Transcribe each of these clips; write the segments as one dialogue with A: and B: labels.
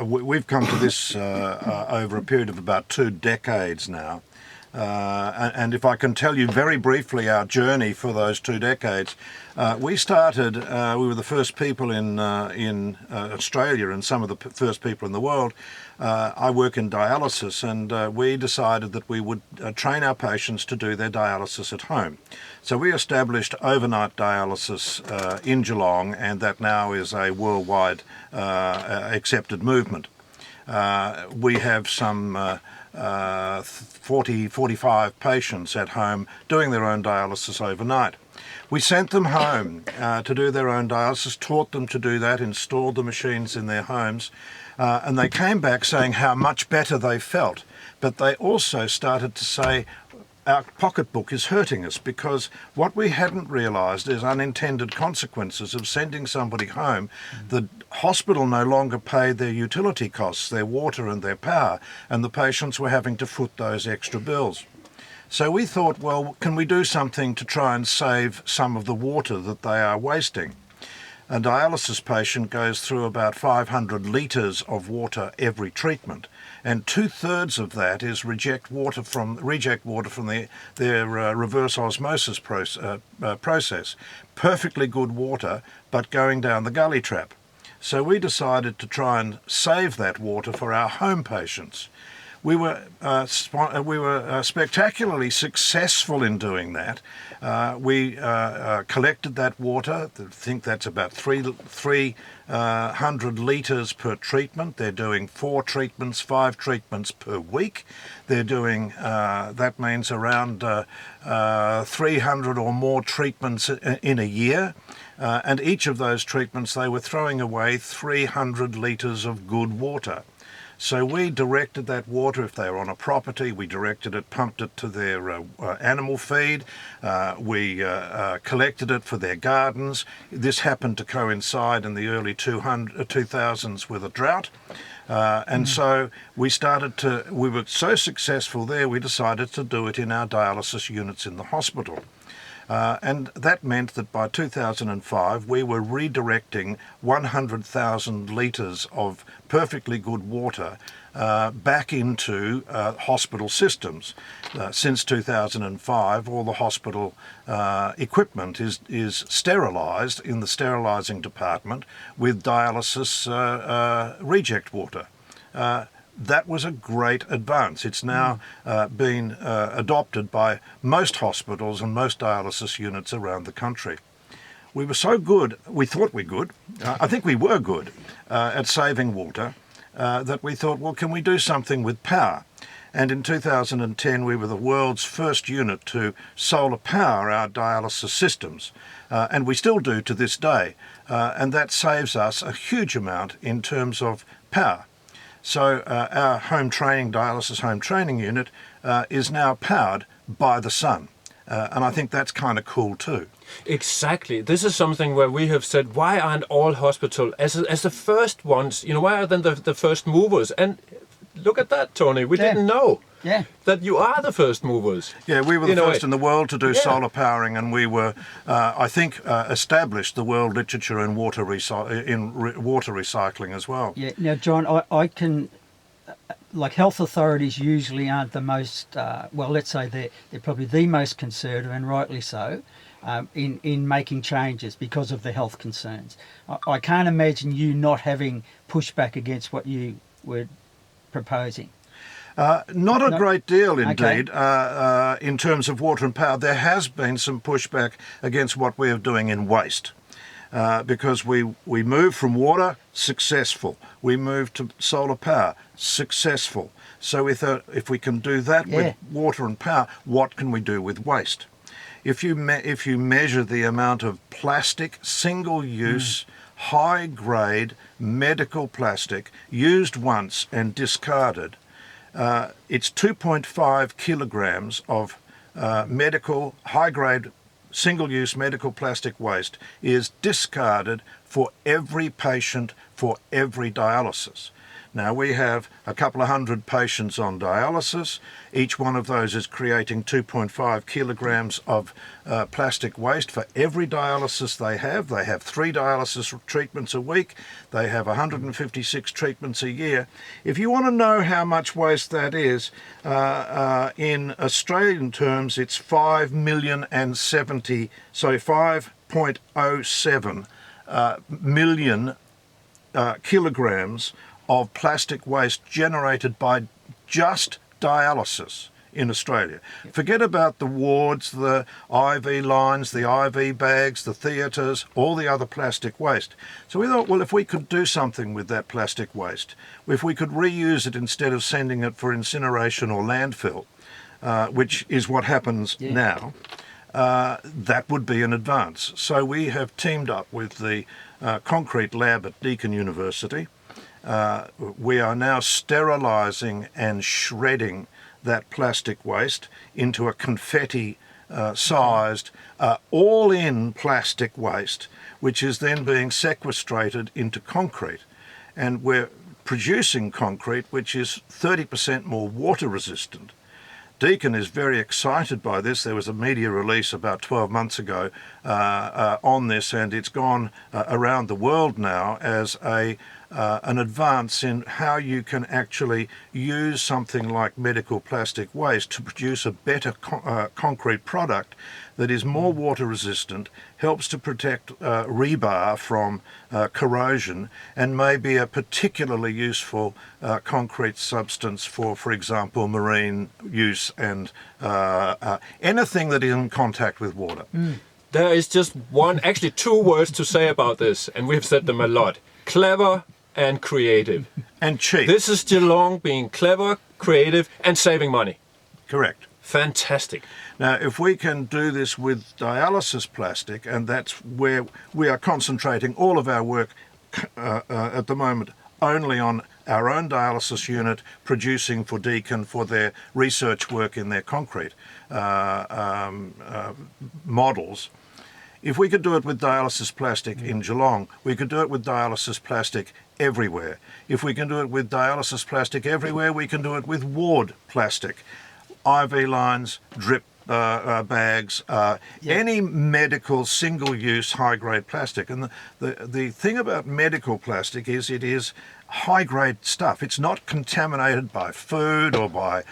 A: we've come to this over a period of about 2 decades now. And if I can tell you very briefly our journey for those 2 decades, we were the first people in Australia and some of the first people in the world. I work in dialysis, and we decided that we would train our patients to do their dialysis at home. So we established overnight dialysis in Geelong, and that now is a worldwide accepted movement. We have some 45 patients at home doing their own dialysis overnight. We sent them home to do their own dialysis, taught them to do that, installed the machines in their homes, and they came back saying how much better they felt. But they also started to say, our pocketbook is hurting us, because what we hadn't realised is unintended consequences of sending somebody home. The hospital no longer paid their utility costs, their water and their power, and the patients were having to foot those extra bills. So we thought, well, can we do something to try and save some of the water that they are wasting? A dialysis patient goes through about 500 litres of water every treatment, and 2/3 of that is reject water from their reverse osmosis process. Perfectly good water, but going down the gully trap. So we decided to try and save that water for our home patients. We were spectacularly successful in doing that. We collected that water. I think that's about 300 litres per treatment. They're doing 4 treatments, 5 treatments per week. They're doing, that means around 300 or more treatments in a year. And each of those treatments, they were throwing away 300 litres of good water. So we directed that water, if they were on a property, we directed it, pumped it to their animal feed. We collected it for their gardens. This happened to coincide in the early 2000s with a drought. And so we were so successful there, we decided to do it in our dialysis units in the hospital. And that meant that by 2005 we were redirecting 100,000 litres of perfectly good water back into hospital systems. Since 2005, all the hospital equipment is sterilised in the sterilising department with dialysis reject water. That was a great advance. It's now been adopted by most hospitals and most dialysis units around the country. We were so good, we thought we were good, I think we were good at saving water, that we thought, well, can we do something with power? And in 2010 we were the world's first unit to solar power our dialysis systems, and we still do to this day, and that saves us a huge amount in terms of power. So our dialysis home training unit is now powered by the sun. And I think that's kind of cool too.
B: Exactly. This is something where we have said, why aren't all hospitals, as the first ones, why are they the first movers? And look at that, Tony. We didn't know that you are the first movers.
A: Yeah, we were the first in the world to do solar powering, and we were, I think, established the world literature in water recycling as well.
C: Yeah. Now, John, I can, like, health authorities usually aren't the most, well, let's say they're probably the most conservative, and rightly so, in making changes because of the health concerns. I can't imagine you not having pushback against what you were proposing.
A: Not a great deal indeed. Okay. In terms of water and power. There has been some pushback against what we are doing in waste, because we moved from water, successful. We moved to solar power, successful. So if we can do that with water and power, what can we do with waste? If you measure the amount of plastic, single-use, high-grade medical plastic used once and discarded, it's 2.5 kilograms of medical high-grade single-use medical plastic waste is discarded for every patient for every dialysis. Now we have a couple of hundred patients on dialysis. Each one of those is creating 2.5 kilograms of plastic waste for every dialysis they have. They have 3 dialysis treatments a week. They have 156 treatments a year. If you want to know how much waste that is, in Australian terms, it's 5.07 million kilograms of plastic waste generated by just dialysis in Australia. Forget about the wards, the IV lines, the IV bags, the theatres, all the other plastic waste. So we thought, well, if we could do something with that plastic waste, if we could reuse it instead of sending it for incineration or landfill, which is what happens now, that would be an advance. So we have teamed up with the concrete lab at Deakin University. We are now sterilising and shredding that plastic waste into a confetti-sized, all-in plastic waste, which is then being sequestrated into concrete. And we're producing concrete which is 30% more water-resistant. Deakin is very excited by this. There was a media release about 12 months ago on this, and it's gone around the world now as an advance in how you can actually use something like medical plastic waste to produce a better concrete product that is more water resistant, helps to protect rebar from corrosion, and may be a particularly useful concrete substance for example, marine use and anything that is in contact with water.
B: There is just actually 2 words to say about this, and we've said them a lot. Clever and creative.
A: And cheap.
B: This is Geelong being clever, creative, and saving money.
A: Correct.
B: Fantastic.
A: Now, if we can do this with dialysis plastic, and that's where we are concentrating all of our work at the moment only on our own dialysis unit producing for Deakin for their research work in their concrete models. If we could do it with dialysis plastic in Geelong, we could do it with dialysis plastic everywhere. If we can do it with dialysis plastic everywhere, we can do it with ward plastic. IV lines, drip bags, any medical single-use high-grade plastic. And the thing about medical plastic is it is high-grade stuff. It's not contaminated by food or by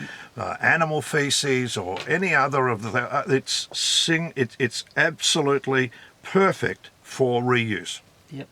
A: animal feces or any other of the. It's absolutely perfect for reuse.
C: Yep.